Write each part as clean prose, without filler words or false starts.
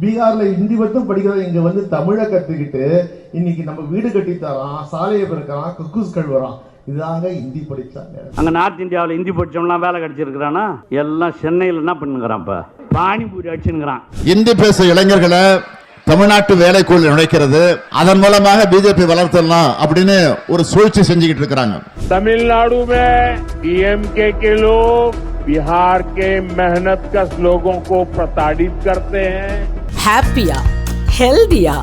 பீகார்ல ஹிந்தி மட்டும் படிக்கிற இங்க வந்து தமிழை கத்துக்கிட்டு இன்னைக்கு நம்ம வீடு கட்டி தரான், சாலையை பெருக்கிறான், கக்கூஸ் கழுவுறான். இதாங்க ஹிந்தி படிச்சாங்க. அங்க நார்த் இந்தியாவில் ஹிந்தி படிச்சவங்களாம் வேலை கிடைச்சிருக்கிறானா? எல்லாம் சென்னையில் என்ன பண்ணுங்கிறான், இப்ப பானிபூரி அடிச்சுங்கிறான். ஹிந்தி பேச இளைஞர்களை தமிழ்நாட்டு வேலைக்குள் நுழைக்கிறது, அதன் மூலமாக பிஜேபி வளர்த்தலாம் அப்படின்னு ஒரு சூழ்ச்சி செஞ்சுக்கிட்டு இருக்கிறாங்க. तमिलनाडु में डीएमके के लोग बिहार के मेहनत कश लोगों को प्रताड़ित करते हैं. ஹாப்பியா, ஹெல்தியா,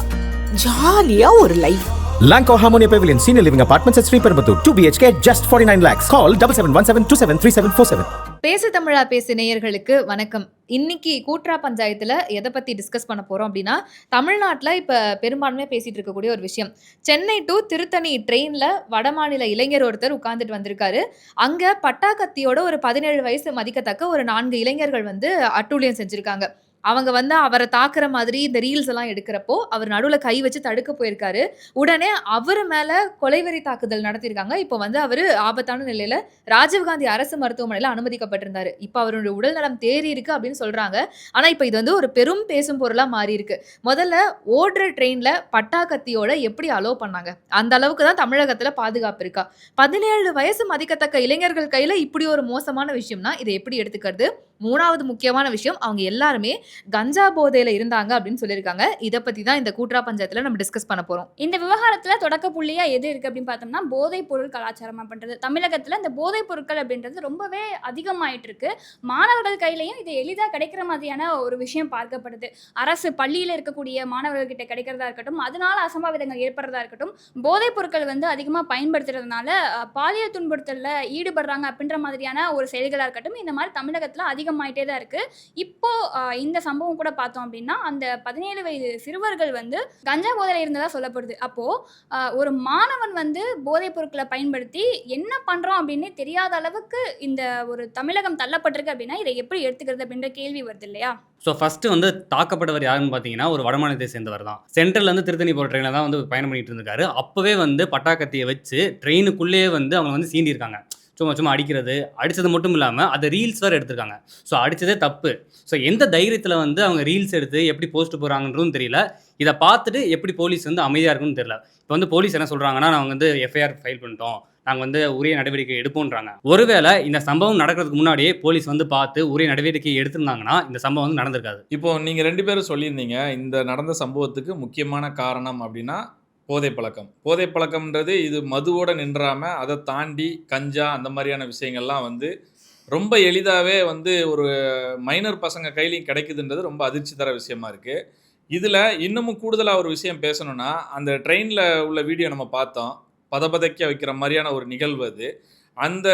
ஜாலியா ஒரு life. Lanco Harmonia Pavilion Senior Living Apartments at Sri Perambatoor 2 BHK just 49 lakhs. Call 7717273747. பேசு தமிழா பேசு நேயர்களுக்கு வணக்கம். இன்னைக்கு கூட்ரா பஞ்சாயத்துல எதை பத்தி டிஸ்கஸ் பண்ண போறோம் அப்படின்னா, தமிழ்நாட்டில் இப்ப பெரும்பான்மையா பேசிட்டு இருக்கக்கூடிய ஒரு விஷயம். சென்னை டு திருத்தணி ட்ரெயின்ல வடமாநில இளைஞர் ஒருத்தர் உட்கார்ந்துட்டு வந்திருக்காரு. அங்க பட்டாக்கத்தியோட ஒரு 17 வயசு மதிக்கத்தக்க ஒரு 4 இளைஞர்கள் வந்து அட்டூழியம் செஞ்சிருக்காங்க. அவங்க வந்து அவரை தாக்குற மாதிரி இந்த ரீல்ஸ் எல்லாம் எடுக்கிறப்போ அவர் நடுவில் கை வச்சு தடுக்க போயிருக்காரு. உடனே அவர் மேல கொலைவெறி தாக்குதல் நடத்தியிருக்காங்க. இப்போ வந்து அவர் ஆபத்தான நிலையில ராஜீவ்காந்தி அரசு மருத்துவமனையில் அனுமதிக்கப்பட்டிருந்தாரு. இப்போ அவருடைய உடல் நலம் தேறி இருக்கு அப்படின்னு சொல்றாங்க. ஆனா இப்போ இது வந்து ஒரு பெரும் பேசும் பொருளா மாறி இருக்கு. முதல்ல ஓடுற ட்ரெயின்ல பட்டாக்கத்தியோட எப்படி அலோவ் பண்ணாங்க? அந்த அளவுக்கு தான் தமிழகத்துல பாதுகாப்பு இருக்கா? 17 வயசு மதிக்கத்தக்க இளைஞர்கள் கையில இப்படி ஒரு மோசமான விஷயம்னா இதை எப்படி எடுத்துக்கிறது? மூணாவது முக்கியமான விஷயம், அவங்க எல்லாருமே கஞ்சா போதையில இருந்தாங்க அப்படின்னு சொல்லியிருக்காங்க. இதை பத்தி தான் இந்த கூட்ரா பஞ்சாயத்துல நம்ம டிஸ்கஸ் பண்ண போறோம். இந்த விவகாரத்துல தொடக்க புள்ளியா எது இருக்கு அப்படின்னு பார்த்தோம்னா, போதைப் பொருள் கலாச்சாரம் அப்படின்றது. தமிழகத்துல இந்த போதைப் பொருட்கள் அப்படின்றது ரொம்பவே அதிகமாயிட்டு இருக்கு. மாணவர்கள் கையிலையும் இது எளிதா கிடைக்கிற மாதிரியான ஒரு விஷயம் பார்க்கப்படுது. அரசு பள்ளியில இருக்கக்கூடிய மாணவர்கள் கிட்ட கிடைக்கிறதா இருக்கட்டும், அதனால அசம்பாவிதங்கள் ஏற்படுறதா இருக்கட்டும், போதைப் பொருட்கள் வந்து அதிகமா பயன்படுத்துறதுனால பாலியல் துன்புறுத்தல்ல ஈடுபடுறாங்க அப்படின்ற மாதிரியான ஒரு செயல்களா இருக்கட்டும், இந்த மாதிரி தமிழகத்துல அதிகமாயிட்டே தான் இருக்கு. இப்போ இந்த சம்பவம் கூட பார்த்தோம் அப்படின்னா, அந்த 17 வயது சிறுவர்கள் வந்து கஞ்சா போதையில இருந்ததா சொல்லப்படுது. அப்போ ஒரு மாணவன் வந்து போதைப் பொருட்களை பயன்படுத்தி என்ன பண்றோம் அப்படின்னு தெரியாத அளவுக்கு இந்த ஒரு தமிழகம் தள்ளப்பட்டிருக்கு அப்படின்னா, இதை எப்படி எடுத்துக்கிறது அப்படின்ற கேள்வி வருது இல்லையா? ஸோ ஃபஸ்ட்டு வந்து தாக்கப்பட்டவர் யாருன்னு பார்த்தீங்கன்னா, ஒரு வடமாநிலத்தை சேர்ந்தவர் தான். சென்ட்ரல்லேருந்து திருத்தணி போகிற ட்ரெயினில் தான் வந்து பயணம் பண்ணிட்டு இருந்திருக்காரு. அப்போவே வந்து பட்டாக்கத்தியை வச்சு ட்ரெயினுக்குள்ளேயே வந்து அவங்க வந்து சீண்டியிருக்காங்க. சும்மா அடிக்கிறது, அடித்தது மட்டும் இல்லாமல் அதை ரீல்ஸ் வேறு எடுத்திருக்காங்க. ஸோ அடித்ததே தப்பு. ஸோ எந்த தைரியத்தில் வந்து அவங்க ரீல்ஸ் எடுத்து எப்படி போஸ்ட் போகிறாங்கன்றதும் தெரியல. இதை பார்த்துட்டு எப்படி போலீஸ் வந்து அமைதியாக இருக்குன்னு தெரியல. இப்போ வந்து போலீஸ் என்ன சொல்கிறாங்கன்னா, நாங்கள் வந்து எஃப்ஐஆர் ஃபைல் பண்ணிட்டோம், நாங்கள் வந்து உரிய நடவடிக்கை எடுப்போன்றாங்க. ஒருவேளை இந்த சம்பவம் நடக்கிறதுக்கு முன்னாடியே போலீஸ் வந்து பார்த்து உரிய நடவடிக்கை எடுத்திருந்தாங்கன்னா இந்த சம்பவம் வந்து நடந்திருக்காது. இப்போ நீங்கள் 2 பேரும் சொல்லியிருந்தீங்க, இந்த நடந்த சம்பவத்துக்கு முக்கியமான காரணம் அப்படின்னா போதை பழக்கம். போதை பழக்கம்ன்றது இது மதுவோட நின்றாமல் அதை தாண்டி கஞ்சா அந்த மாதிரியான விஷயங்கள்லாம் வந்து ரொம்ப எளிதாகவே வந்து ஒரு மைனர் பசங்க கையிலையும் கிடைக்குதுன்றது ரொம்ப அதிர்ச்சி தர விஷயமா இருக்குது. இதில் இன்னமும் கூடுதலாக ஒரு விஷயம் பேசணும்னா, அந்த ட்ரெயினில் உள்ள வீடியோ நம்ம பார்த்தோம். பதபதைக்க வைக்கிற மாதிரியான ஒரு நிகழ்வு அது. அந்த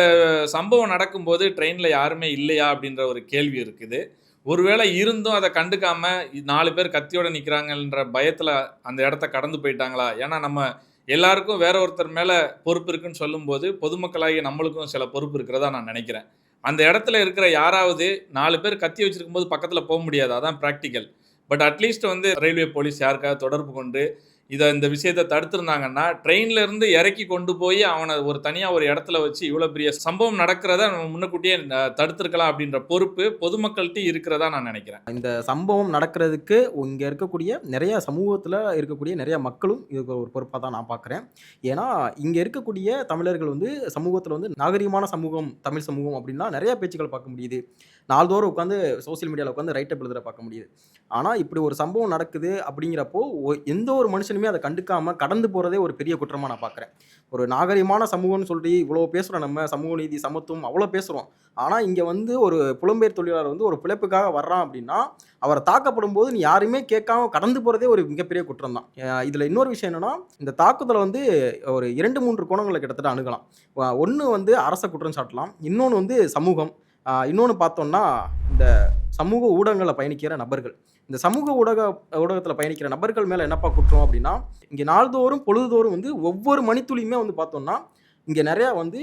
சம்பவம் நடக்கும்போது ட்ரெயினில் யாருமே இல்லையா அப்படின்ற ஒரு கேள்வி இருக்குது. ஒருவேளை இருந்தும் அதை கண்டுக்காம 4 பேர் கத்தியோடு நிற்கிறாங்கன்ற பயத்தில் அந்த இடத்த கடந்து போயிட்டாங்களா? ஏன்னா நம்ம எல்லாருக்கும் வேற ஒருத்தர் மேலே பொறுப்பு இருக்குன்னு சொல்லும்போது பொதுமக்களாகிய நம்மளுக்கும் சில பொறுப்பு இருக்கிறதா நான் நினைக்கிறேன். அந்த இடத்துல இருக்கிற யாராவது 4 பேர் கத்தி வச்சிருக்கும் போது பக்கத்தில் போக முடியாது, அதான் ப்ராக்டிக்கல். பட் அட்லீஸ்ட் வந்து ரயில்வே போலீஸ் யாருக்காவது தொடர்பு கொண்டு இந்த விஷயத்தை தடுத்திருந்தாங்கன்னா, ட்ரெயின்ல இருந்து இறக்கி கொண்டு போய் அவனை ஒரு தனியாக ஒரு இடத்துல வச்சு இவ்வளோ பெரிய சம்பவம் நடக்கிறத நம்ம முன்னக்கூட்டியே தடுத்திருக்கலாம் அப்படின்ற பொறுப்பு பொதுமக்கள்கிட்ட இருக்கிறதா நான் நினைக்கிறேன். இந்த சம்பவம் நடக்கிறதுக்கு இங்கே இருக்கக்கூடிய நிறைய சமூகத்தில் இருக்கக்கூடிய நிறைய மக்களும் இதுக்கு ஒரு பொறுப்பாக தான் நான் பார்க்குறேன். ஏன்னா இங்கே இருக்கக்கூடிய தமிழர்கள் வந்து சமூகத்தில் வந்து நாகரிகமான சமூகம், தமிழ் சமூகம் அப்படின்னா நிறைய பேச்சுக்கள் பார்க்க முடியுது. நாள்தோறும் உட்காந்து சோசியல் மீடியாவில் உட்காந்து ரைட்டப் எழுதுற பார்க்க முடியுது. ஆனால் இப்படி ஒரு சம்பவம் நடக்குது அப்படிங்கிறப்போ எந்த ஒரு மனுஷனுமே அதை கண்டுக்காமல் கடந்து போகிறதே ஒரு பெரிய குற்றமாக நான் பார்க்குறேன். ஒரு நாகரிகமான சமூகம்னு சொல்லி இவ்வளோ பேசுகிறோம், நம்ம சமூக நீதி சமத்துவம் அவ்வளோ பேசுகிறோம். ஆனால் இங்கே வந்து ஒரு புலம்பெயர் தொழிலாளர் வந்து ஒரு பிழைப்புக்காக வர்றான் அப்படின்னா அவரை தாக்கப்படும் போது நீ யாருமே கேட்காம கடந்து போகிறதே ஒரு மிகப்பெரிய குற்றம் தான். இதில் இன்னொரு விஷயம் என்னென்னா, இந்த தாக்குதலை வந்து ஒரு 2-3 கோணங்களை கிட்டத்தட்ட அணுகலாம். ஒன்று வந்து அரசை குற்றம் சாட்டலாம், இன்னொன்று வந்து சமூகம், இன்னொன்று பார்த்தோம்னா இந்த சமூக ஊடகங்களில் பயணிக்கிற நபர்கள். இந்த சமூக ஊடகத்தில் பயணிக்கிற நபர்கள் மேலே என்னப்பா குற்றம் அப்படின்னா, இங்கே நாள்தோறும் பொழுதுதோறும் வந்து ஒவ்வொரு மணித்துளியுமே வந்து பார்த்தோம்னா இங்கே நிறையா வந்து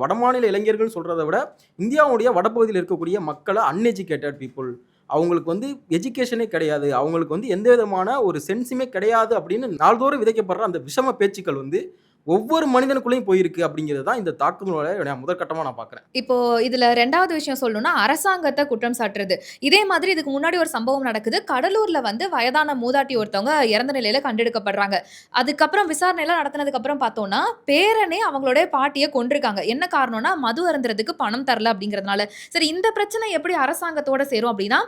வடமாநில இளைஞர்கள் சொல்கிறத விட இந்தியாவுடைய வடப்பகுதியில் இருக்கக்கூடிய மக்களை அன்எஜுகேட்டட் பீப்புள், அவங்களுக்கு வந்து எஜுகேஷனே கிடையாது, அவங்களுக்கு வந்து எந்த விதமான ஒரு சென்ஸுமே கிடையாது அப்படின்னு நாள்தோறும் விதைக்கப்படுற அந்த விஷம பேச்சுக்கள் வந்து ஒவ்வொரு மனிதனுக்குள்ளேயும் போயிருக்கு அப்படிங்கிறது தான் இந்த தாக்குதலோட முதற்கட்டமாக நான் பார்க்குறேன். இப்போ இதுல 2வது விஷயம் சொல்லணும்னா, அரசாங்கத்த குற்றம் சாட்டுறது. இதே மாதிரி இதுக்கு முன்னாடி ஒரு சம்பவம் நடக்குது. கடலூர்ல வந்து வயதான மூதாட்டி ஒருத்தவங்க இறந்த நிலையில கண்டெடுக்கப்படுறாங்க. அதுக்கப்புறம் விசாரணைலாம் நடத்தினதுக்கு அப்புறம் பார்த்தோம்னா, பேரனே அவங்களுடைய பாட்டிய கொன்றுருக்காங்க. என்ன காரணம்னா, மது அருந்துறதுக்கு பணம் தரல அப்படிங்கிறதுனால. சரி, இந்த பிரச்சனை எப்படி அரசாங்கத்தோட சேரும் அப்படின்னா,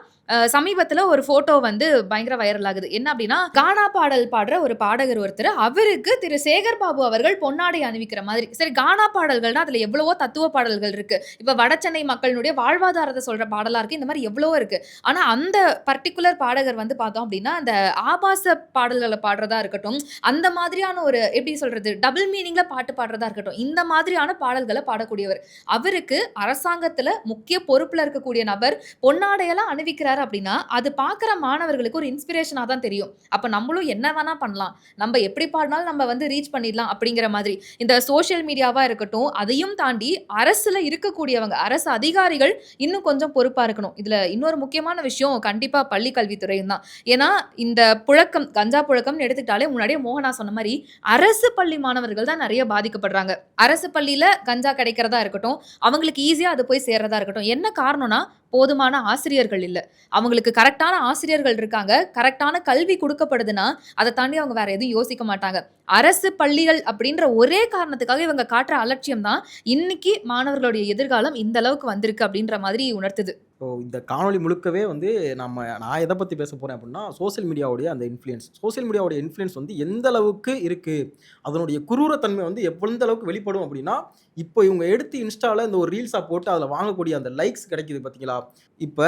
சமீபத்துல ஒரு போட்டோ வந்து பயங்கர வைரல் ஆகுது. என்ன அப்படின்னா, கானா பாடல் பாடுற ஒரு பாடகர் ஒருத்தர், அவருக்கு திரு சேகர் பாபு அவர்கள் பொன்னாடை அணிவிக்கிற மாதிரி. சரி, கானா பாடல்கள்னா அதுல எவ்வளவோ தத்துவ பாடல்கள் இருக்கு. இப்ப வடசென்னை மக்களினுடைய வாழ்வாதாரத்தை சொல்ற பாடலா இருக்கு. இந்த மாதிரி எவ்வளவோ இருக்கு. ஆனா அந்த பர்ட்டிகுலர் பாடகர் வந்து பார்த்தோம் அப்படின்னா, அந்த ஆபாச பாடல்களை பாடுறதா இருக்கட்டும், அந்த மாதிரியான ஒரு எப்படி சொல்றது, டபுள் மீனிங்ல பாட்டு பாடுறதா இருக்கட்டும், இந்த மாதிரியான பாடல்களை பாடக்கூடியவர். அவருக்கு அரசாங்கத்துல முக்கிய பொறுப்புல இருக்கக்கூடிய நபர் பொன்னாடையெல்லாம் அணிவிக்கிறார் அப்படின்னா, அது பார்க்குற மாணவர்களுக்கு ஒரு இன்ஸ்பிரேஷனா தான் தெரியும். அப்ப நம்மளும் என்ன வேணா பண்ணலாம், நம்ம எப்படி பாடினாலும் நம்ம வந்து ரீச் பண்ணிடலாம் அப்படிங்கிற மாதிரி. இந்த சோஷியல் மீடியாவா இருக்கட்டும், அதையும் தாண்டி அரசுல இருக்கக்கூடியவங்க, அரசு அதிகாரிகள் இன்னும் கொஞ்சம் பொறுப்பா இருக்கணும். இதுல இன்னொரு முக்கியமான விஷயம் கண்டிப்பா பள்ளி கல்வித்துறையும் தான். ஏன்னா இந்த புழக்கம், கஞ்சா புழக்கம்னு எடுத்துக்கிட்டாலே முன்னாடியே மோகனா சொன்ன மாதிரி அரசு பள்ளி மாணவர்கள் தான் நிறைய பாதிக்கப்படுறாங்க. அரசு பள்ளியில கஞ்சா கிடைக்கிறதா இருக்கட்டும், அவங்களுக்கு ஈஸியா அது போய் சேர்றதா இருக்கட்டும். என்ன காரணம்னா, போதுமான ஆசிரியர்கள் இல்ல. அவங்களுக்கு கரெக்டான ஆசிரியர்கள் இருக்காங்க, கரெக்டான கல்வி கொடுக்கப்படுதுன்னா, அதை தாண்டி அவங்க வேற எதுவும் யோசிக்க மாட்டாங்க. அரசு பள்ளிகள் அப்படின்ற ஒரே காரணத்துக்காக இவங்க காட்டுற அலட்சியம் தான் இன்னைக்கு மாணவர்களுடைய எதிர்காலம் இந்த அளவுக்கு வந்திருக்கு அப்படின்ற மாதிரி உணர்த்துது. ஸோ இந்த காணொலி முழுக்கவே வந்து நான் எதை பற்றி பேச போகிறேன் அப்படின்னா, சோஷியல் மீடியாவுடைய அந்த இன்ஃப்ளூயன்ஸ். சோஷியல் மீடியாவுடைய இன்ஃப்ளூயன்ஸ் வந்து எந்த அளவுக்கு இருக்குது, அதனுடைய குரூரத்தன்மை வந்து எந்த அளவுக்கு வெளிப்படும் அப்படின்னா, இப்போ இவங்க எடுத்து இன்ஸ்டாவில் இந்த ஒரு ரீல்ஸாக போட்டு அதில் வாங்கக்கூடிய அந்த லைக்ஸ் கிடைக்குது பார்த்தீங்களா. இப்போ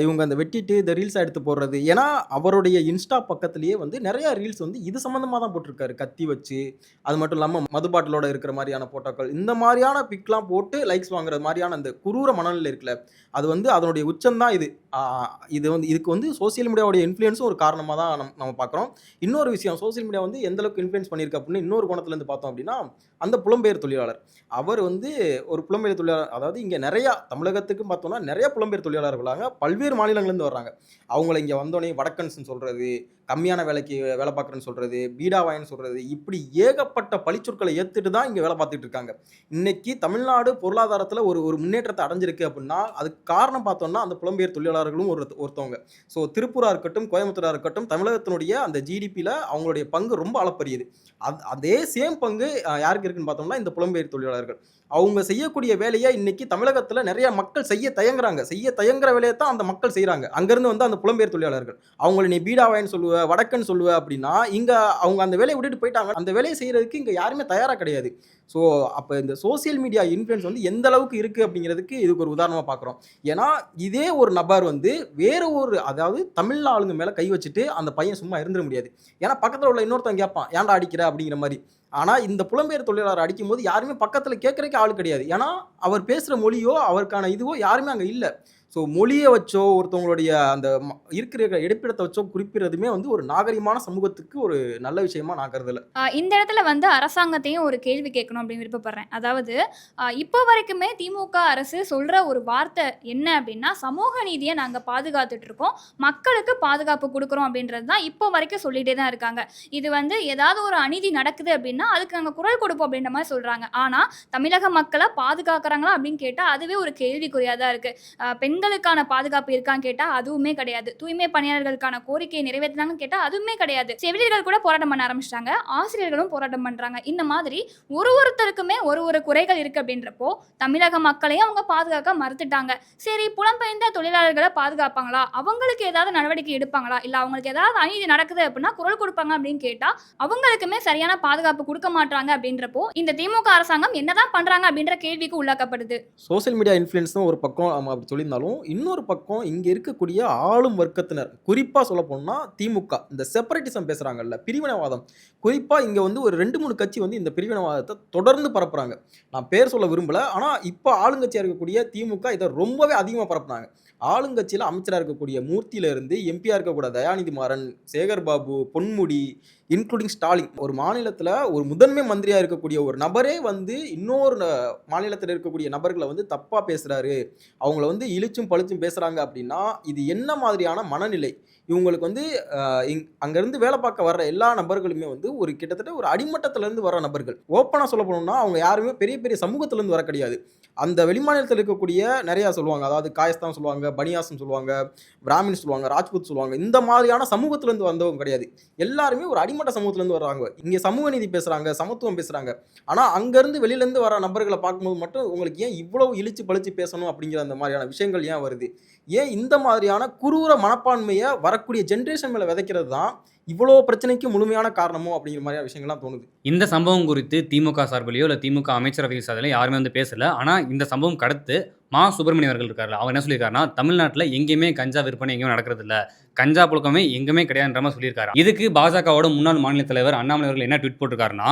இவங்க அந்த வெட்டிட்டு இந்த ரீல்ஸாக எடுத்து போடுறது, ஏன்னா அவருடைய இன்ஸ்டா பக்கத்துலேயே வந்து நிறையா ரீல்ஸ் வந்து இது சம்மந்தமாக தான் போட்டிருக்காரு. கத்தி வச்சு, அது மட்டும் இல்லாமல் மது பாட்டிலோட இருக்கிற மாதிரியான போட்டோக்கள், இந்த மாதிரியான பிக்லாம் போட்டு லைக்ஸ் வாங்குற மாதிரியான அந்த குரூர மனநிலை இருக்குல்ல, அது வந்து அதனுடைய உச்சம்தான் இது. இது வந்து இதுக்கு வந்து சோஷியல் மீடியாவுடைய இன்ஃப்ளூயன்ஸும் ஒரு காரணமாக தான் நம்ம பார்க்குறோம். இன்னொரு விஷயம், சோஷியல் மீடியா வந்து எந்த அளவுக்கு இன்ஃப்ளூயன்ஸ் பண்ணியிருக்கு அப்படின்னு இன்னொரு கோணத்துலேருந்து பார்த்தோம் அப்படின்னா, அந்த புலம்பெயர் தொழிலாளர், அவர் வந்து ஒரு புலம்பெயர் தொழிலாளர். அதாவது இங்கே நிறையா தமிழகத்துக்கும் பார்த்தோம்னா நிறைய புலம்பெயர் தொழிலாளர்கள் வராங்க, பல்வேறு மாநிலங்கள்லேருந்து வர்றாங்க. அவங்கள இங்கே வந்தோடனே வடக்கன்ஸ்ன்னு சொல்கிறது, கம்மியான வேலைக்கு வேலை பார்க்குறேன்னு சொல்கிறது, பீடாவாயின்னு சொல்கிறது, இப்படி ஏகப்பட்ட பழிச்சொற்களை ஏற்றுட்டு தான் இங்கே வேலை பார்த்துட்டு இருக்காங்க. இன்னைக்கு தமிழ்நாடு பொருளாதாரத்தில் ஒரு முன்னேற்றத்தை அடைஞ்சிருக்கு அப்படின்னா அதுக்கு காரணம் பார்த்தோம்னா அந்த புலம்பெயர் தொழிலாளர்களும் ஒருத்தவங்க. ஸோ திருப்பூராக இருக்கட்டும், கோயம்புத்தூராக இருக்கட்டும், தமிழகத்தினுடைய அந்த ஜிடிபியில் அவங்களுடைய பங்கு ரொம்ப அளப்பரியது. அதே சேம் பங்கு யாருக்கு இருக்குன்னு பார்த்தோம்னா இந்த புலம்பெயர் தொழிலாளர்கள். அவங்க செய்யக்கூடிய வேலையை இன்னைக்கு தமிழகத்தில் நிறைய மக்கள் செய்ய தயங்குற வேலையை தான் அந்த மக்கள் செய்கிறாங்க. அங்கேருந்து வந்து அந்த புலம்பெயர் தொழிலாளர்கள் அவங்கள நீ பீடாவாயின்னு சொல்லுவ, வடக்கன்னு சொல்லுவ அப்படின்னா, இங்கே அவங்க அந்த வேலையை விட்டுட்டு போயிட்டாங்க. அந்த வேலையை செய்கிறதுக்கு இங்கே யாருமே தயாராக கிடையாது. ஸோ அப்போ இந்த சோசியல் மீடியா இன்ஃப்ளூயன்ஸ் வந்து எந்த அளவுக்கு இருக்குது அப்படிங்கிறதுக்கு இதுக்கு ஒரு உதாரணமாக பார்க்குறோம். ஏன்னா இதே ஒரு நபர் வந்து வேறு ஒரு, அதாவது தமிழ் ஆளுங்க மேலே கை வச்சுட்டு அந்த பையன் சும்மா இருந்துட முடியாது. ஏன்னா பக்கத்தில் உள்ள இன்னொருத்தன் கேட்பான், ஏன்டா அடிக்கிற அப்படிங்கிற மாதிரி. ஆனால் இந்த புலம்பெயர் தொழிலாளர் அடிக்கும்போது யாருமே பக்கத்தில் கேட்குறதுக்கு ஆள் கிடையாது. ஏன்னா அவர் பேசுகிற மொழியோ அவருக்கான இதுவோ யாருமே அங்கே இல்லை. ஸோ மொழியை வச்சோ ஒருத்தவங்களுடைய அந்த இருக்கிற இருப்பிடத்தை வச்சோ குறிப்பிடுறதுமே வந்து ஒரு நாகரிகமான சமூகத்துக்கு ஒரு நல்ல விஷயமா நான் கருதலை. இந்த இடத்துல வந்து அரசாங்கத்தையும் ஒரு கேள்வி கேட்கணும் அப்படின்னு விருப்பப்படுறேன். அதாவது இப்போ வரைக்குமே திமுக அரசு சொல்கிற ஒரு வார்த்தை என்ன அப்படின்னா, சமூக நீதியை நாங்கள் பாதுகாத்துட்டு இருக்கோம், மக்களுக்கு பாதுகாப்பு கொடுக்குறோம் அப்படின்றது தான் இப்போ வரைக்கும் சொல்லிகிட்டே தான் இருக்காங்க. இது வந்து ஏதாவது ஒரு அநீதி நடக்குது அப்படின்னா அதுக்கு நாங்கள் குரல் கொடுப்போம் அப்படின்ற மாதிரி சொல்கிறாங்க. ஆனால் தமிழக மக்களை பாதுகாக்கிறாங்களா அப்படின்னு கேட்டால் அதுவே ஒரு கேள்விக்குறியாக தான் இருக்குது. பெண்களுக்கான பாதுகாப்பு இருக்கான்னு கேட்டால் அதுவுமே கிடையாது. தூய்மை பணியாளர்களுக்கான கோரிக்கையை நிறைவேற்றினாங்கன்னு கேட்டால் அதுவுமே கிடையாது. செவிலியர்கள் கூட போராட்டம் பண்ண ஆரம்பிச்சிட்டாங்க, ஆசிரியர்களும் போராட்டம் பண்ணுறாங்க. இந்த மாதிரி ஒருத்தருக்குமே ஒரு குறைகள் இருக்குது. அப்படின்றப்போ தமிழக மக்களையும் அவங்க பாதுகாக்க மறுத்துட்டாங்க. சரி, புலம்பெயர்ந்த தொழிலாளர்களை பாதுகாப்பாங்களா, அவங்களுக்கு ஏதாவது நடவடிக்கை எடுப்பாங்களா, இல்லை அவங்களுக்கு ஏதாவது அநீதி நடக்குது அப்படின்னா குரல் கொடுப்பாங்க அப்படின்னு கேட்டால் அவங்களுக்குமே சரியான பாதுகாப்பு கொடுக்க மாட்டாங்க. அப்படின்றப்போ இந்த திமுக அரசாங்கம் என்னதான் பண்ணுறாங்க அப்படின்ற கேள்விக்கு உள்ளாக்கப்படுது. சோஷியல் மீடியா இன்ஃப்ளூயன்ஸும் ஒரு பக்கம் நம்ம அப்படி சொல்லியிருந்தாலும், இன்னொரு பக்கம் இங்கே இருக்கக்கூடிய ஆளும் வர்க்கத்தினர், குறிப்பாக சொல்ல போனால் திமுக, இந்த செப்பரேட்டிசம் பேசுகிறாங்கல்ல, பிரிவினைவாதம். குறிப்பாக இங்கே வந்து ஒரு 2-3 கட்சி வந்து இந்த பிரிவினைவாதத்தை தொடர்ந்து பரப்புகிறாங்க. நான் பேர் சொல்ல விரும்பலை, ஆனால் இப்போ ஆளுங்கட்சியாக இருக்கக்கூடிய திமுக இதை ரொம்பவே அதிகமாக பரப்புனாங்க. ஆளுங்கட்சியில் அமைச்சராக இருக்கக்கூடிய மூர்த்தியிலிருந்து எம்பியாக இருக்கக்கூடிய தயாநிதி மாறன், சேகர் பாபு, பொன்முடி, இன்க்ளூடிங் ஸ்டாலின், ஒரு மாநிலத்தில் ஒரு முதன்மை மந்திரியாக இருக்கக்கூடிய ஒரு நபரே வந்து இன்னொரு மாநிலத்தில் இருக்கக்கூடிய நபர்களை வந்து தப்பாக பேசுகிறாரு, அவங்கள வந்து இழிச்சும் பழிச்சும் பேசுகிறாங்க அப்படின்னா இது என்ன மாதிரியான மனநிலை? இவங்களுக்கு வந்து அங்கேருந்து வேலை பார்க்க வர்ற எல்லா நபர்களுமே வந்து ஒரு கிட்டத்தட்ட ஒரு அடிமட்டத்திலேருந்து வர நபர்கள். ஓப்பனாக சொல்ல போனோம்னா அவங்க யாருமே பெரிய பெரிய சமூகத்திலேருந்து வர கிடையாது. அந்த வெளிமாநிலத்தில் இருக்கக்கூடிய நிறையா சொல்லுவாங்க, அதாவது காயஸ்தான் சொல்லுவாங்க, பனியாசம் சொல்லுவாங்க, பிராமின் சொல்லுவாங்க, ராஜ்புத் சொல்லுவாங்க, இந்த மாதிரியான சமூகத்திலேருந்து வந்தவங்க கிடையாது. எல்லாருமே ஒரு அடிமட்ட சமூகத்திலேருந்து வர்றாங்க. இங்கே சமூக நீதி பேசுகிறாங்க, சமத்துவம் பேசுகிறாங்க. ஆனால் அங்கேருந்து வெளியிலேருந்து வர நபர்களை பார்க்கும்போது மட்டும் உங்களுக்கு ஏன் இவ்வளவு இழிச்சு பழிச்சு பேசணும் அப்படிங்கிற அந்த மாதிரியான விஷயங்கள் ஏன் வருது? ஏன் இந்த மாதிரியான குரூர மனப்பான்மையை வரக்கூடிய ஜென்ரேஷன் மேலே விதைக்கிறது தான் இவ்வளோ பிரச்சனைக்கு முழுமையான காரணமோ அப்படிங்கிற மாதிரியான விஷயங்கள்லாம் தோணுது. இந்த சம்பவம் குறித்து திமுக சார்பிலையோ இல்லை திமுக அமைச்சரவை சார்பிலையோ யாருமே வந்து பேசல. ஆனால் இந்த சம்பவம் கடத்து மா சுப்பிரமணியம் அவர்கள் இருக்காரு. அவர் என்ன சொல்லியிருக்காருன்னா, தமிழ்நாட்டில் எங்கேயுமே கஞ்சா விற்பனை எங்கேயுமே நடக்கிறது இல்லை, கஞ்சா புழக்கமே எங்குமே கிடையாதுன்ற மாதிரி சொல்லியிருக்காரு. இதுக்கு பாஜகவோட முன்னாள் மாநில தலைவர் அண்ணாமலை அவர்கள் என்ன ட்வீட் போட்டிருக்காருன்னா,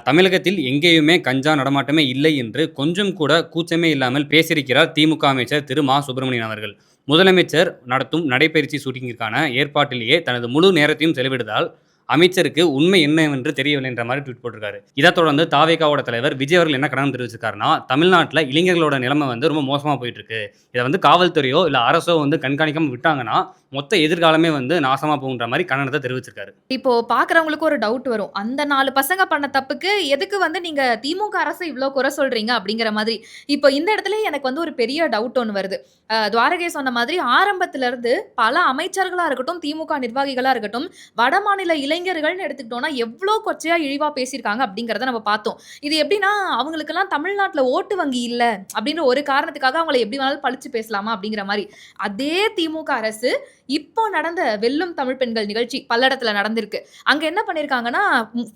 தமிழகத்தில் எங்கேயுமே கஞ்சா நடமாட்டமே இல்லை என்று கொஞ்சம் கூட கூச்சமே இல்லாமல் பேசியிருக்கிறார் திமுக அமைச்சர் திரு மா சுப்பிரமணியன் அவர்கள். முதலமைச்சர் நடத்தும் நடைபயிற்சி ஷூட்டிங்கிற்கான ஏற்பாட்டிலேயே தனது முழு நேரத்தையும் செலவிடுவதால் அமைச்சருக்கு உண்மை என்னவென்று தெரியவில்லை என்ற மாதிரி ட்வீட் போட்டிருக்காரு. இதை தொடர்ந்து தாவேகாவோட தலைவர் விஜய் அவர்கள் என்ன கண்டனம் தெரிவிச்சிருக்காருன்னா, தமிழ்நாட்டில் இளைஞர்களோட நிலைமை வந்து ரொம்ப மோசமாக போயிட்டு இருக்கு, இதை வந்து காவல்துறையோ இல்லை அரசோ வந்து கண்காணிக்காமல் விட்டாங்கன்னா மொத்த எதிர்காலமே வந்து நாசமாக போகுன்ற மாதிரி கண்டனத்தை தெரிவிச்சிருக்காரு. இப்போ பாக்குறவங்களுக்கு ஒரு டவுட் வரும், அந்த 4 பசங்க பண்ண தப்புக்கு எதுக்கு வந்து நீங்க திமுக அரசு இவ்வளோ குறை சொல்றீங்க அப்படிங்கிற மாதிரி. இப்போ இந்த இடத்துல எனக்கு வந்து ஒரு பெரிய டவுட் ஒன்று வருது. துவாரகை சொன்ன மாதிரி ஆரம்பத்துல இருந்து பல அமைச்சர்களா இருக்கட்டும், திமுக நிர்வாகிகளா இருக்கட்டும், வடமாநில இளைஞர்கள்னு எடுத்துக்கிட்டோம்னா எவ்வளோ கொச்சையா இழிவா பேசியிருக்காங்க அப்படிங்கிறத நம்ம பார்த்தோம். இது எப்படின்னா, அவங்களுக்கெல்லாம் தமிழ்நாட்டில் ஓட்டு வங்கி இல்லை அப்படின்ற ஒரு காரணத்துக்காக அவங்களை எப்படி வேணாலும் பழிச்சு பேசலாமா அப்படிங்கிற மாதிரி. அதே திமுக அரசு இப்போ நடந்த வெல்லும் தமிழ் பெண்கள் நிகழ்ச்சி பல்லடத்துல நடந்திருக்கு. அங்க என்ன பண்ணிருக்காங்கன்னா,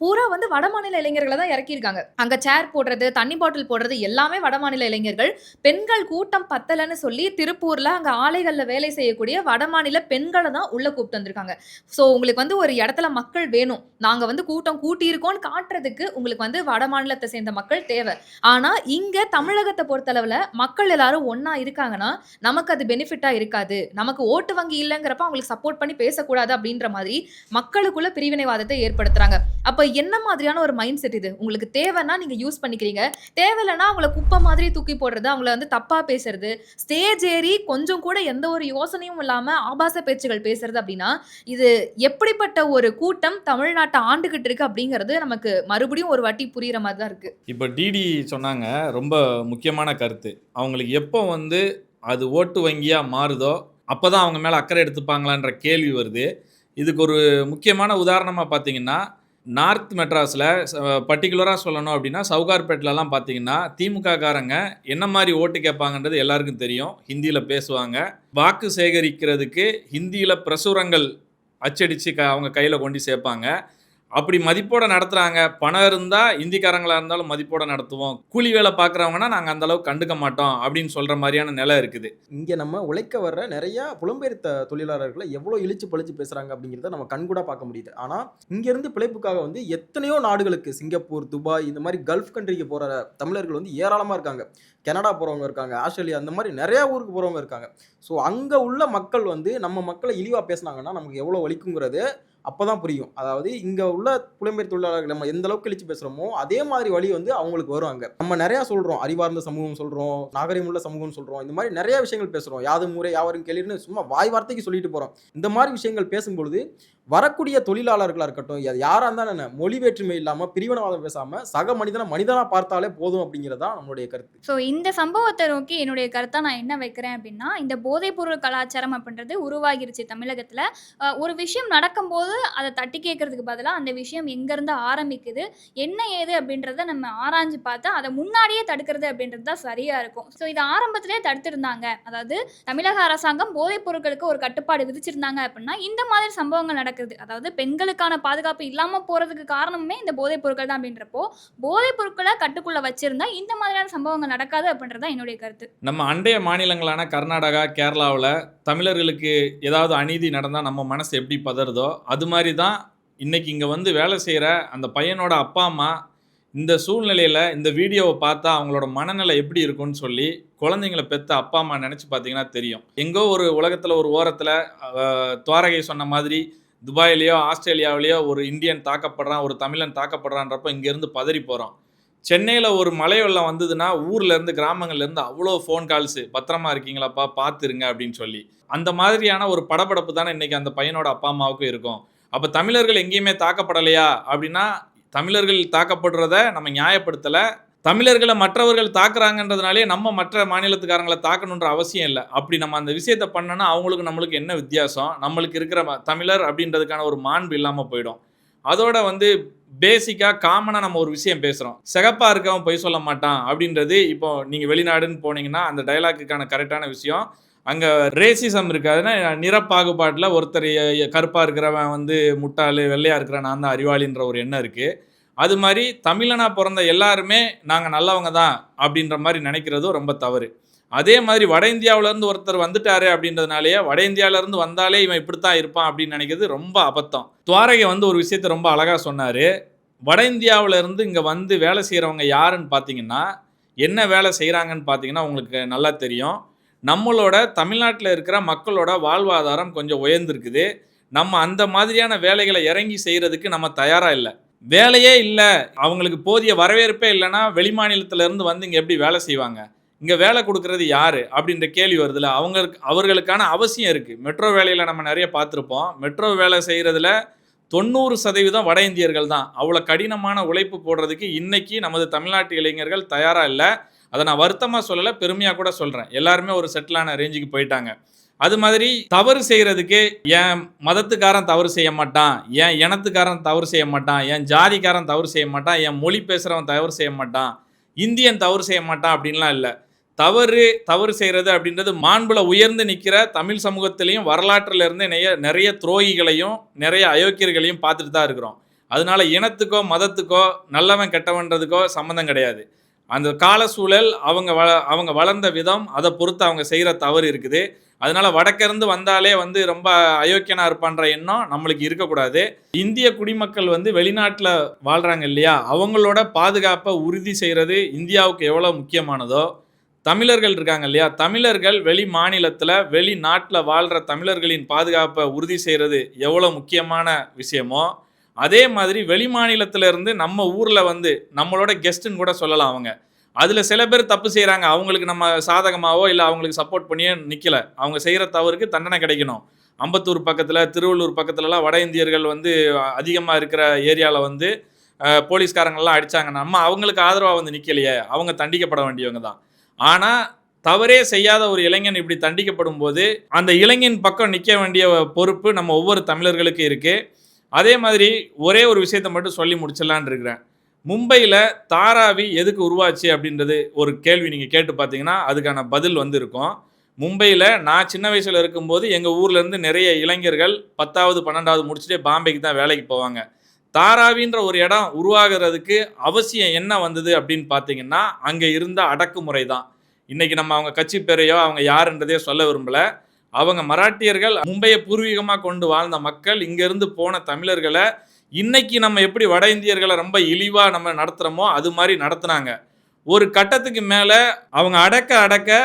பூரா வந்து வடமாநில இளைஞர்களை தான் இறக்கியிருக்காங்க. அங்க சேர் போடுறது, தண்ணி பாட்டில் போடுறது எல்லாமே வடமாநில இளைஞர்கள். பெண்கள் கூட்டம் பத்தலன்னு சொல்லி திருப்பூர்ல அங்க ஆலைகள்ல வேலை செய்யக்கூடிய வடமாநில பெண்களை தான் உள்ள கூப்பிட்டு வந்திருக்காங்க. ஸோ உங்களுக்கு வந்து ஒரு இடத்துல மக்கள் வேணும், நாங்க வந்து கூட்டம் கூட்டியிருக்கோம்னு காட்டுறதுக்கு உங்களுக்கு வந்து வடமாநிலத்தை சேர்ந்த மக்கள் தேவை. ஆனா இங்க தமிழகத்தை பொறுத்தளவுல மக்கள் எல்லாரும் ஒன்னா இருக்காங்கன்னா நமக்கு அது பெனிஃபிட்டா இருக்காது, நமக்கு ஓட்டு வங்கி இல்லைங்கிறப்ப அவங்களுக்கு சப்போர்ட் பண்ணி பேசக்கூடாது அப்படின்ற மாதிரி மக்களுக்குள்ள பிரிவினைவாதத்தை ஏற்படுத்துறாங்க. அப்ப என்ன மாதிரியான ஒரு மைண்ட் செட் இது? உங்களுக்கு தேவைன்னா நீங்க யூஸ் பண்ணிக்கிறீங்க, தேவையில்லைன்னா அவங்கள குப்பை மாதிரி தூக்கி போடுறது, அவங்கள வந்து தப்பா பேசுறது, ஸ்டேஜ் ஏறி கொஞ்சம் கூட எந்த ஒரு யோசனையும் இல்லாம ஆபாச பேச்சுகள் பேசுறது அப்படின்னா இது எப்படிப்பட்ட ஒரு கூட்டம் தமிழ்நாட்டை ஆண்டுகிட்டு இருக்கு அப்படிங்கிறது நமக்கு மறுபடியும் ஒரு வாட்டி புரியுற மாதிரி தான் இருக்கு. இப்போ டிடி சொன்னாங்க ரொம்ப முக்கியமான கருத்து. அவங்களுக்கு எப்போ வந்து அது ஓட்டு வங்கியாக மாறுதோ அப்போ தான் அவங்க மேலே அக்கறை எடுத்துப்பாங்களான்ற கேள்வி வருது. இதுக்கு ஒரு முக்கியமான உதாரணமாக பார்த்தீங்கன்னா, நார்த் மெட்ராஸில் பர்டிகுலராக சொல்லணும் அப்படின்னா சவுகார்பேட்டிலலாம் பார்த்தீங்கன்னா திமுககாரங்க என்ன மாதிரி ஓட்டு கேட்பாங்கன்றது எல்லாருக்கும் தெரியும். ஹிந்தியில் பேசுவாங்க. வாக்கு சேகரிக்கிறதுக்கு ஹிந்தியில் பிரசுரங்கள் அச்சடித்து அவங்க கையில் கொண்டு சேர்ப்பாங்க. அப்படி மதிப்போட நடத்துகிறாங்க. பணம் இருந்தால் இந்திக்காரங்களாக இருந்தாலும் மதிப்போட நடத்துவோம், கூலி வேலை பார்க்குறவங்கன்னா நாங்கள் அந்தளவுக்கு கண்டுக்க மாட்டோம் அப்படின்னு சொல்கிற மாதிரியான நிலை இருக்குது. இங்கே நம்ம உழைக்க வர்ற நிறையா புலம்பெயர்த்த தொழிலாளர்களை எவ்வளோ இழிச்சு பழிச்சு பேசுகிறாங்க அப்படிங்கிறத நம்ம கண்கூட பார்க்க முடியுது. ஆனால் இங்கேருந்து பிழைப்புக்காக வந்து எத்தனையோ நாடுகளுக்கு, சிங்கப்பூர், துபாய், இந்த மாதிரி கல்ஃப் கண்ட்ரிக்கு போகிற தமிழர்கள் வந்து ஏராளமாக இருக்காங்க. கனடா போகிறவங்க இருக்காங்க, ஆஸ்திரேலியா, அந்த மாதிரி நிறையா ஊருக்கு போகிறவங்க இருக்காங்க. ஸோ அங்கே உள்ள மக்கள் வந்து நம்ம மக்களை இழிவாக பேசுனாங்கன்னா நமக்கு எவ்வளோ வலிக்குங்கிறது அப்போ தான் புரியும். அதாவது இங்கே உள்ள புலம்பெயர் தொழிலாளர்கள் நம்ம எந்த அளவுக்கு இழிச்சு பேசுகிறோமோ அதே மாதிரி வழி வந்து அவங்களுக்கு வருவாங்க. நம்ம நிறையா சொல்கிறோம், அறிவார்ந்த சமூகம் சொல்கிறோம், நாகரிகமுள்ள சமூகம் சொல்கிறோம், இந்த மாதிரி நிறைய விஷயங்கள் பேசுகிறோம். யாதும் ஊரே யாவரும் கேளீர்னு சும்மா வாய் வார்த்தைக்கு சொல்லிட்டு போகிறோம். இந்த மாதிரி விஷயங்கள் பேசும்பொழுது வரக்கூடிய தொழிலாளர்களாக இருக்கட்டும், யாராக இருந்தாலும் என்ன, மொழி வேற்றுமை இல்லாமல் பிரிவினவாதம் பேசாமல் சக மனிதனாக பார்த்தாலே போதும் அப்படிங்கிறதா நம்மளுடைய கருத்து. ஸோ இந்த சம்பவத்தை நோக்கி என்னுடைய கருத்தை நான் என்ன வைக்கிறேன் அப்படின்னா, இந்த போதைப்பொருள் கலாச்சாரம் அப்படின்றது உருவாகிருச்சு தமிழகத்தில். ஒரு விஷயம் நடக்கும்போது அதை தட்டி கேட்கறதுக்கு பதிலாக அந்த விஷயம் எங்கேருந்து ஆரம்பிக்குது, என்ன ஏது அப்படின்றத நம்ம ஆராய்ஞ்சு பார்த்து அதை முன்னாடியே தடுக்கிறது அப்படின்றது தான் சரியாக இருக்கும். ஸோ இதை ஆரம்பத்திலே தடுத்திருந்தாங்க, அதாவது தமிழக அரசாங்கம் போதைப் பொருட்களுக்கு ஒரு கட்டுப்பாடு விதிச்சிருந்தாங்க அப்படின்னா இந்த மாதிரி சம்பவங்கள் நடக்குது. அதாவது பெண்களுக்கான பாதுகாப்பு இல்லாமல் போகிறதுக்கு காரணமே இந்த போதைப் பொருட்கள் தான் அப்படின்றப்போ போதைப் பொருட்களை கட்டுக்குள்ளே வச்சிருந்தா இந்த மாதிரியான சம்பவங்கள் நடக்காது அப்படின்றது தான் என்னுடைய கருத்து. நம்ம அண்டைய மாநிலங்களான கர்நாடகா, கேரளாவில் தமிழர்களுக்கு ஏதாவது அநீதி நடந்தால் நம்ம மனசு எப்படி பதறதோ அது மாதிரி தான் இன்னைக்கு இங்கே வந்து வேலை செய்கிற அந்த பையனோட அப்பா அம்மா இந்த சூழ்நிலையில் இந்த வீடியோவை பார்த்தா அவங்களோட மனநிலை எப்படி இருக்குன்னு சொல்லி குழந்தைங்களை பெற்ற அப்பா அம்மா நினச்சி பார்த்தீங்கன்னா தெரியும். எங்கோ ஒரு உலகத்தில் ஒரு ஓரத்தில் துவாரகை சொன்ன மாதிரி துபாயிலேயோ ஆஸ்திரேலியாவிலேயோ ஒரு இந்தியன் தாக்கப்படுறான், ஒரு தமிழன் தாக்கப்படுறான்றப்போ இங்கேருந்து பதறி போகிறோம். சென்னையில் ஒரு மழை வெள்ளம் வந்ததுன்னா ஊர்லேருந்து கிராமங்கள்லேருந்து அவ்வளோ ஃபோன் கால்ஸு, பத்திரமா இருக்கீங்களாப்பா, பார்த்துருங்க அப்படின்னு சொல்லி. அந்த மாதிரியான ஒரு படபடப்பு தானே இன்றைக்கி அந்த பையனோட அப்பா அம்மாவுக்கும் இருக்கும். அப்போ தமிழர்கள் எங்கேயுமே தாக்கப்படலையா அப்படின்னா, தமிழர்கள் தாக்கப்படுறத நம்ம நியாயப்படுத்தலை. தமிழர்களை மற்றவர்கள் தாக்குறாங்கன்றதுனாலே நம்ம மற்ற மாநிலத்துக்காரங்களை தாக்கணுன்ற அவசியம் இல்லை. அப்படி நம்ம அந்த விஷயத்தை பண்ணோன்னா அவங்களுக்கு நம்மளுக்கு என்ன வித்தியாசம்? நம்மளுக்கு இருக்கிற தமிழர் அப்படின்றதுக்கான ஒரு மாண்பு இல்லாமல் போயிடும். அதோட பேசிக்காக காமனாக நம்ம ஒரு விஷயம் பேசுகிறோம். சிகப்பாக இருக்கவன் பொய் சொல்ல மாட்டான் அப்படின்றது இப்போ நீங்கள் வெளிநாடுன்னு போனீங்கன்னா அந்த டைலாக்குக்கான கரெக்டான விஷயம். அங்கே ரேசிசம் இருக்காதுன்னா நிறப்பாகுபாட்டில் ஒருத்தர் கருப்பாக இருக்கிறவன் முட்டாள், வெள்ளையாக இருக்கிற நான் தான் அறிவாளின்ற ஒரு எண்ணம் இருக்குது. அது மாதிரி தமிழனாக பிறந்த எல்லாருமே நாங்கள் நல்லவங்க தான் அப்படின்ற மாதிரி நினைக்கிறதும் ரொம்ப தவறு. அதே மாதிரி வட இந்தியாவிலேருந்து ஒருத்தர் வந்துட்டாரு அப்படின்றதுனாலேயே வட இந்தியாவிலேருந்து வந்தாலே இவன் இப்படித்தான் இருப்பான் அப்படின்னு நினைக்கிறது ரொம்ப அபத்தம். துவாரகை ஒரு விஷயத்தை ரொம்ப அழகாக சொன்னார். வட இந்தியாவிலேருந்து இங்கே வேலை செய்கிறவங்க யாருன்னு பார்த்தீங்கன்னா, என்ன வேலை செய்கிறாங்கன்னு பார்த்தீங்கன்னா உங்களுக்கு நல்லா தெரியும். நம்மளோட தமிழ்நாட்டில் இருக்கிற மக்களோட வாழ்வாதாரம் கொஞ்சம் உயர்ந்திருக்குது. நம்ம அந்த மாதிரியான வேலைகளை இறங்கி செய்கிறதுக்கு நம்ம தயாராக இல்லை. வேலையே இல்லை, அவங்களுக்கு போதிய வரவேற்பே இல்லைன்னா வெளி மாநிலத்திலேருந்து இங்கே எப்படி வேலை செய்வாங்க? இங்கே வேலை கொடுக்கறது யார் அப்படின்ற கேள்வி வருதுல்ல. அவர்களுக்கான அவசியம் இருக்குது. மெட்ரோ வேலையில் நம்ம நிறைய பார்த்துருப்போம். மெட்ரோ வேலை செய்கிறதுல 90% வட இந்தியர்கள் தான். அவ்வளோ கடினமான உழைப்பு போடுறதுக்கு இன்றைக்கி நமது தமிழ்நாட்டு இளைஞர்கள் தயாராக இல்லை. அதை நான் வருத்தமாக சொல்லலை, பெருமையாக கூட சொல்கிறேன். எல்லாருமே ஒரு செட்டிலான ரேஞ்சுக்கு போயிட்டாங்க. அது மாதிரி தவறு செய்கிறதுக்கு என் மதத்துக்காரன் தவறு செய்ய மாட்டான், என் இனத்துக்காரன் தவறு செய்ய மாட்டான், என் ஜாதிக்காரன் தவறு செய்ய மாட்டான், என் மொழி பேசுகிறவன் தவறு செய்ய மாட்டான், இந்தியன் தவறு செய்ய மாட்டான் அப்படின்லாம் இல்லை. தவறு செய்கிறது அப்படின்றது மாண்புல உயர்ந்து நிற்கிற தமிழ் சமூகத்திலையும் வரலாற்றில் இருந்து நிறைய துரோகிகளையும் நிறைய அயோக்கியர்களையும் பார்த்துட்டு தான் இருக்கிறோம். அதனால இனத்துக்கோ மதத்துக்கோ நல்லவன் கெட்டவன்றதுக்கோ சம்மந்தம் கிடையாது. அந்த கால சூழல் அவங்க வளர்ந்த விதம் அதை பொறுத்து அவங்க செய்கிற தவறு இருக்குது. அதனால வடக்கிருந்து வந்தாலே ரொம்ப அயோக்கியனா இருப்பான்ற எண்ணம் நம்மளுக்கு இருக்கக்கூடாது. இந்திய குடிமக்கள் வெளிநாட்டில் வாழ்கிறாங்க இல்லையா, அவங்களோட பாதுகாப்பை உறுதி செய்கிறது இந்தியாவுக்கு எவ்வளோ முக்கியமானதோ, தமிழர்கள் இருக்காங்க இல்லையா, தமிழர்கள் வெளி மாநிலத்தில் வெளிநாட்டில் வாழ்கிற தமிழர்களின் பாதுகாப்பை உறுதி செய்கிறது எவ்வளோ முக்கியமான விஷயமோ, அதே மாதிரி வெளி மாநிலத்திலேருந்து நம்ம ஊரில் நம்மளோட கெஸ்ட்டுன்னு கூட சொல்லலாம். அவங்க அதில் சில பேர் தப்பு செய்கிறாங்க, அவங்களுக்கு நம்ம சாதகமாகவோ இல்லை அவங்களுக்கு சப்போர்ட் பண்ணியே நிற்கலை. அவங்க செய்கிற தவறுக்கு தண்டனை கிடைக்கணும். அம்பத்தூர் பக்கத்தில், திருவள்ளூர் பக்கத்துலலாம் வட இந்தியர்கள் அதிகமாக இருக்கிற ஏரியாவில் போலீஸ்காரங்கள்லாம் அடித்தாங்க. நம்ம அவங்களுக்கு ஆதரவாக நிற்கலையே, அவங்க தண்டிக்கப்பட வேண்டியவங்க தான். ஆனால் தவறே செய்யாத ஒரு இளைஞன் இப்படி தண்டிக்கப்படும் போது அந்த இளைஞன் பக்கம் நிற்க வேண்டிய பொறுப்பு நம்ம ஒவ்வொரு தமிழர்களுக்கும் இருக்குது. அதே மாதிரி ஒரே ஒரு விஷயத்தை மட்டும் சொல்லி முடிச்சிடலான்னு இருக்கிறேன். மும்பையில் தாராவி எதுக்கு உருவாச்சு அப்படின்றது ஒரு கேள்வி நீங்கள் கேட்டு பார்த்தீங்கன்னா அதுக்கான பதில் இருக்கும். மும்பையில் நான் சின்ன வயசில் இருக்கும்போது எங்கள் ஊர்லேருந்து நிறைய இளைஞர்கள் 10வது 12வது முடிச்சுட்டே பாம்பேக்கு தான் வேலைக்கு போவாங்க. தாராவின்ற ஒரு இடம் உருவாகிறதுக்கு அவசியம் என்ன வந்தது அப்படின்னு பார்த்தீங்கன்னா அங்கே இருந்த அடக்குமுறை தான். இன்றைக்கி நம்ம அவங்க கட்சி பேரையோ அவங்க யாருன்றதே சொல்ல விரும்பலை. அவங்க மராட்டியர்கள் மும்பையை பூர்வீகமாக கொண்டு வாழ்ந்த மக்கள், இங்கேருந்து போன தமிழர்களை இன்னைக்கு நம்ம எப்படி வட இந்தியர்களை ரொம்ப இழிவாக நம்ம நடத்துகிறோமோ அது மாதிரி நடத்துனாங்க. ஒரு கட்டத்துக்கு மேலே அவங்க அடக்க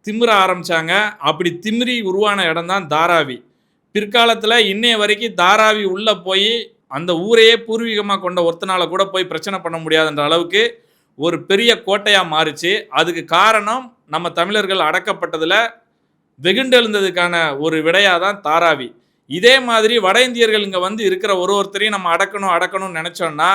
திமிர ஆரம்பித்தாங்க. அப்படி திமிரி உருவான இடம் தான் தாராவி. பிற்காலத்தில் இன்னைய வரைக்கும் தாராவி உள்ளே போய் அந்த ஊரையே பூர்வீகமாக கொண்ட ஒருத்தனால கூட போய் பிரச்சனை பண்ண முடியாதுன்ற அளவுக்கு ஒரு பெரிய கோட்டையாக மாறிச்சு. அதுக்கு காரணம் நம்ம தமிழர்கள் அடக்கப்பட்டதில் வெகுண்டெழுந்ததுக்கான ஒரு விடையாக தான் தாராவி. இதே மாதிரி வட இந்தியர்கள் இங்கே இருக்கிற ஒருத்தரையும் நம்ம அடக்கணும்னு நினச்சோன்னா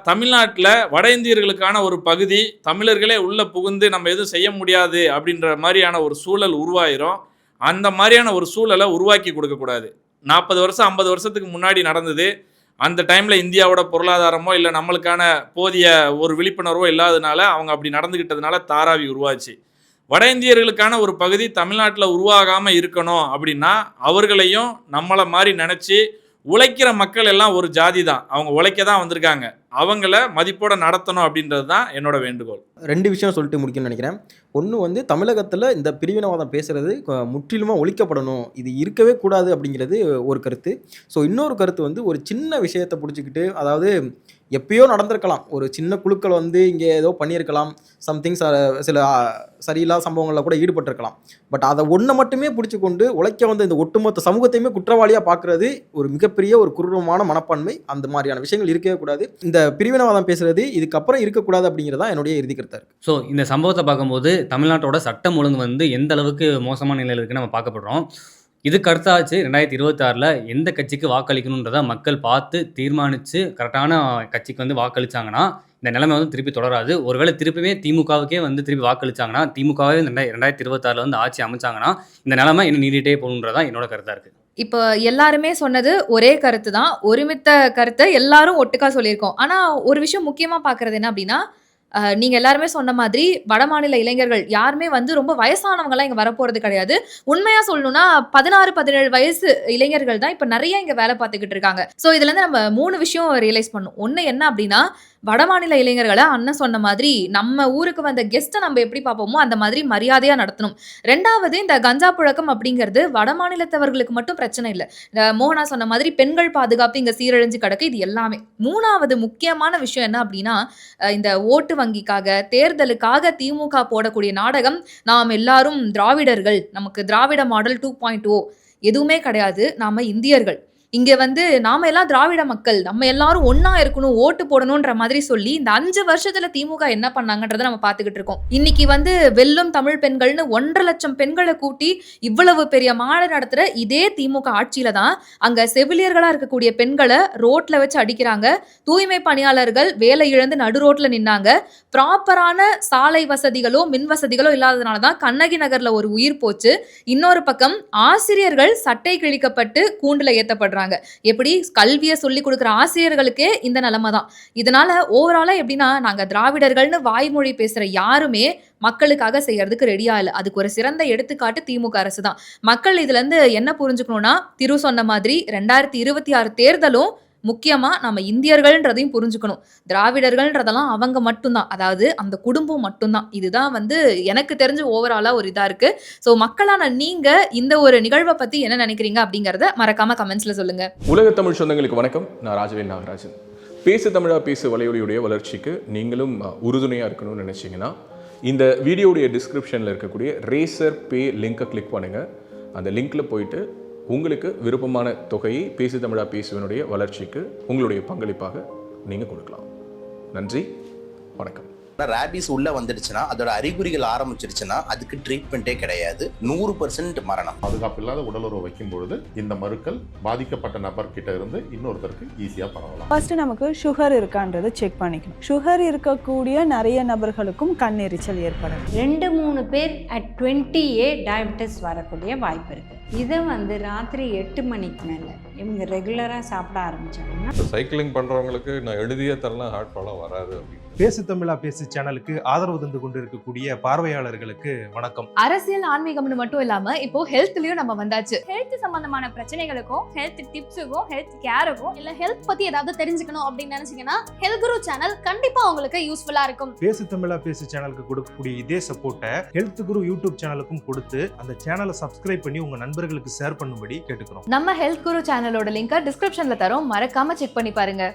தமிழ்நாட்டில் வட இந்தியர்களுக்கான ஒரு பகுதி தமிழர்களே உள்ளே புகுந்து நம்ம எதுவும் செய்ய முடியாது அப்படின்ற மாதிரியான ஒரு சூழல் உருவாயிரும். அந்த மாதிரியான ஒரு சூழலை உருவாக்கி கொடுக்கக்கூடாது. 40 வருஷம் 50 வருஷத்துக்கு முன்னாடி நடந்தது. அந்த டைமில் இந்தியாவோட பொருளாதாரமோ இல்லை நம்மளுக்கான போதிய ஒரு விழிப்புணர்வோ இல்லாததுனால அவங்க அப்படி நடந்துக்கிட்டதுனால தாராவி உருவாச்சு. வட இந்தியர்களுக்கான ஒரு பகுதி தமிழ்நாட்டில் உருவாகாமல் இருக்கணும் அப்படின்னா அவர்களையும் நம்மளை மாதிரி நினச்சி உழைக்கிற மக்கள் எல்லாம் ஒரு ஜாதி தான், அவங்க உழைக்க தான் வந்திருக்காங்க, அவங்கள மதிப்போட நடத்தணும் அப்படின்றது தான் என்னோட வேண்டுகோள். 2 விஷயம் சொல்லிட்டு முடிக்கணும்னு நினைக்கிறேன். ஒன்று தமிழகத்தில் இந்த பிரிவினவாதம் பேசுகிறது முற்றிலுமாக ஒழிக்கப்படணும், இது இருக்கவே கூடாது அப்படிங்கிறது ஒரு கருத்து. ஸோ இன்னொரு கருத்து ஒரு சின்ன விஷயத்தை பிடிச்சிக்கிட்டு, அதாவது எப்பயோ நடந்திருக்கலாம், ஒரு சின்ன குழுக்கள் இங்கே ஏதோ பண்ணியிருக்கலாம், சம்திங்ஸ் சில சரியில்லாத சம்பவங்களில் கூட ஈடுபட்டிருக்கலாம். பட் அதை ஒன்றை மட்டுமே பிடிச்சி கொண்டு உழைக்க இந்த ஒட்டுமொத்த சமூகத்தையுமே குற்றவாளியாக பார்க்குறது ஒரு மிகப்பெரிய ஒரு குரூரமான மனப்பான்மை. அந்த மாதிரியான விஷயங்கள் இருக்கவே கூடாது. இந்த பிரிவினவாதம் பேசுறது இதுக்கப்புறம் இருக்கக்கூடாது அப்படிங்கிறதா என்னுடைய இறுதி கருத்தாக இருக்குது. ஸோ இந்த சம்பவத்தை பார்க்கும்போது தமிழ்நாட்டோட சட்டம் ஒழுங்கு வந்து எந்த அளவுக்கு மோசமான நிலையில் இருக்குன்னு நம்ம பார்க்கப்படுறோம். இதுக்கு அடுத்தாச்சு 2026 எந்த கட்சிக்கு வாக்களிக்கணுன்றதை மக்கள் பார்த்து தீர்மானித்து கரெக்டான கட்சிக்கு வந்து வாக்களிச்சாங்கன்னா இந்த நிலைமை வந்து திருப்பி தொடராது. ஒருவேளை திருப்பியுமே திமுகவுக்கே வந்து திருப்பி வாக்களிச்சாங்கன்னா, திமுகவே 2026 வந்து ஆட்சி அமைச்சாங்கன்னா இந்த நிலைமை இன்னும் நீடிட்டே போகணுன்றதான் என்னோட கருத்தாக இருக்குது. இப்போ எல்லாருமே சொன்னது ஒரே கருத்து தான். ஒருமித்த கருத்தை எல்லாரும் ஒட்டுக்கா சொல்லியிருக்கோம். ஆனா ஒரு விஷயம் முக்கியமா பார்க்கறது என்ன அப்படின்னா, நீங்க எல்லாருமே சொன்ன மாதிரி வடமாநில இளைஞர்கள் யாருமே வந்து ரொம்ப வயசானவங்கலாம் இங்க வரப்போறது கிடையாது. உண்மையா சொல்லணும்னா 16, 17 வயசு இளைஞர்கள் தான் இப்ப நிறைய இங்க வேலை பார்த்துக்கிட்டு இருக்காங்க. ஸோ இதுல இருந்து நம்ம 3 விஷயம் ரியலைஸ் பண்ணணும். ஒண்ணு என்ன அப்படின்னா, வடமாநில இளைஞர்களை அண்ணன் சொன்ன மாதிரி நம்ம ஊருக்கு வந்த கெஸ்ட்டை நம்ம எப்படி பார்ப்போமோ அந்த மாதிரி மரியாதையா நடத்தணும். 2வது, இந்த கஞ்சா புழக்கம் அப்படிங்கிறது வடமாநிலத்தவர்களுக்கு மட்டும் பிரச்சனை இல்லை. மோகனா சொன்ன மாதிரி பெண்கள் பாதுகாப்பு இங்க சீரழிஞ்சு கிடக்கு. இது எல்லாமே. 3வது முக்கியமான விஷயம் என்ன அப்படின்னா, இந்த ஓட்டு வங்கிக்காக தேர்தலுக்காக திமுக போடக்கூடிய நாடகம் நாம் எல்லாரும் திராவிடர்கள், நமக்கு திராவிட மாடல் 2.0 எதுவுமே கிடையாது. நாம இந்தியர்கள். இங்க வந்து நாம எல்லாம் திராவிட மக்கள், நம்ம எல்லாரும் ஒன்னா இருக்கணும், ஓட்டு போடணும்ன்ற மாதிரி சொல்லி இந்த 5 வருஷத்துல திமுக என்ன பண்ணாங்கன்றதை நம்ம பார்த்துக்கிட்டு இருக்கோம். இன்னைக்கு வந்து வெல்லும் தமிழ் பெண்கள்னு 1.5 லட்சம் பெண்களை கூட்டி இவ்வளவு பெரிய மாநாடு நடத்துற இதே திமுக ஆட்சியில தான் அங்க செவிலியர்களா இருக்கக்கூடிய பெண்களை ரோட்ல வச்சு அடிக்கிறாங்க. தூய்மை பணியாளர்கள் வேலை இழந்து நடு ரோட்ல நின்னாங்க. ப்ராப்பரான சாலை வசதிகளோ மின் வசதிகளோ இல்லாததுனாலதான் கண்ணகி நகர்ல ஒரு உயிர் போச்சு. இன்னொரு பக்கம் ஆசிரியர்கள் சட்டை கிழிக்கப்பட்டு கூண்டுல ஏத்தப்படுறாங்க. எப்படி கல்வியை சொல்லி கொடுக்குற ஆசிரியர்களுக்கே இந்த நிலைமை தான். இதனால ஓவராலா எப்படின்னா, நாங்க திராவிடர்கள்னு வாய்மொழி பேசுற யாருமே மக்களுக்காக செய்யறதுக்கு ரெடியா இல்லை. அதுக்கு ஒரு சிறந்த எடுத்துக்காட்டு திமுக அரசு தான். மக்கள் இதுல இருந்து என்ன புரிஞ்சுக்கணும்னா, திரு சொன்ன மாதிரி 2026 தேர்தலும் முக்கியமா நம்ம இந்தியர்கள்ன்றதையும் புரிஞ்சுக்கணும். திராவிடர்கள்ன்றதெல்லாம் அவங்க மட்டும்தான், அதாவது அந்த குடும்பம் மட்டும்தான். இதுதான் வந்து எனக்கு தெரிஞ்ச ஓவராலா ஒரு இதா இருக்கு. ஸோ மக்களான நீங்க இந்த ஒரு நிகழ்வை பத்தி என்ன நினைக்கிறீங்க அப்படிங்கறத மறக்காம கமெண்ட்ஸ்ல சொல்லுங்க. உலக தமிழ் சொந்தங்களுக்கு வணக்கம். நான் ராஜவேல் நாகராஜன். பேசு தமிழா பேசு வலையொலியுடைய வளர்ச்சிக்கு நீங்களும் உறுதுணையா இருக்கணும்னு நினைச்சீங்கன்னா இந்த வீடியோடைய டிஸ்கிரிப்ஷன்ல இருக்கக்கூடிய ரேசர் பே லிங்கை கிளிக் பண்ணுங்க. அந்த லிங்க்ல போயிட்டு உங்களுக்கு விருப்பமான தொகையை பேசு தமிழா பேசுவனுடைய வளர்ச்சிக்கு உங்களுடைய பங்களிப்பாக நீங்கள் கொடுக்கலாம். நன்றி, வணக்கம். ரேபிஸ் உள்ள வந்துடுச்சுன்னா, அதோட அறிகுறிகள் ஆரம்பிச்சிருச்சுன்னா அதுக்கு ட்ரீட்மெண்ட்டே கிடையாது. 100% மரணம். பாதுகாப்பு இல்லாத உடலுறவு வைக்கும் பொழுது இந்த மருக்கள் பாதிக்கப்பட்ட நபர் கிட்ட இருந்து இன்னொருத்தருக்கு ஈஸியா பரவலாம். ஃபர்ஸ்ட் நமக்கு சுகர் இருக்கான்றது செக் பண்ணிக்கணும். சுகர் இருக்கக்கூடிய நிறைய நபர்களுக்கும் கண் எரிச்சல் ஏற்படும். 2-3 பேர் at 20A டயபெட்டிஸ் வரக்கூடிய வாய்ப்பு இருக்கு. இதை வந்து ராத்திரி 8 மணிக்கு மேல இவங்க ரெகுலரா சாப்பிட ஆரம்பிச்சாங்கன்னா, சைக்கிளிங் பண்றவங்களுக்கு நான் எழுதியே தரலாம், ஹார்ட் ப்ராப்ளம் வராது அப்படின்னு. பேசு தமிழா பேசு சேனலுக்கு ஆதரவு தந்து கொண்டிருக்கக்கூடிய பார்வையாளர்களுக்கு வணக்கம். அரசியல் ஆன்மீகம்னு மட்டும் இல்லாம இப்போ ஹெல்த்லயும் நம்ம வந்தாச்சு. ஹெல்த் சம்பந்தமான பிரச்சனைகளுக்கும் ஹெல்த் டிப்ஸுக்கும் ஹெல்த் கேருக்கும் இல்ல ஹெல்த் பத்தி ஏதாவது தெரிஞ்சுக்கணும் அப்படின்னு நினைச்சீங்கன்னா ஹெல்த் குரு சேனல் கண்டிப்பா உங்களுக்கு யூஸ்ஃபுல்லா இருக்கும். பேசு தமிழா பேசு சேனலுக்கு கொடுக்கக்கூடிய இதே சப்போர்ட்டை ஹெல்த் குரு யூடியூப் சேனலுக்கும் கொடுத்து அந்த சேனலை சப்ஸ்கிரைப் பண்ணி உங்க நண்பர்களுக்கு ஷேர் பண்ணும்படி கேட்டுக்கிறோம். நம்ம ஹெல்த் குரு சேனலோட லிங்கை டிஸ்கிரிப்ஷன்ல தரோம், மறக்காம செக் பண்ணி பாருங்க.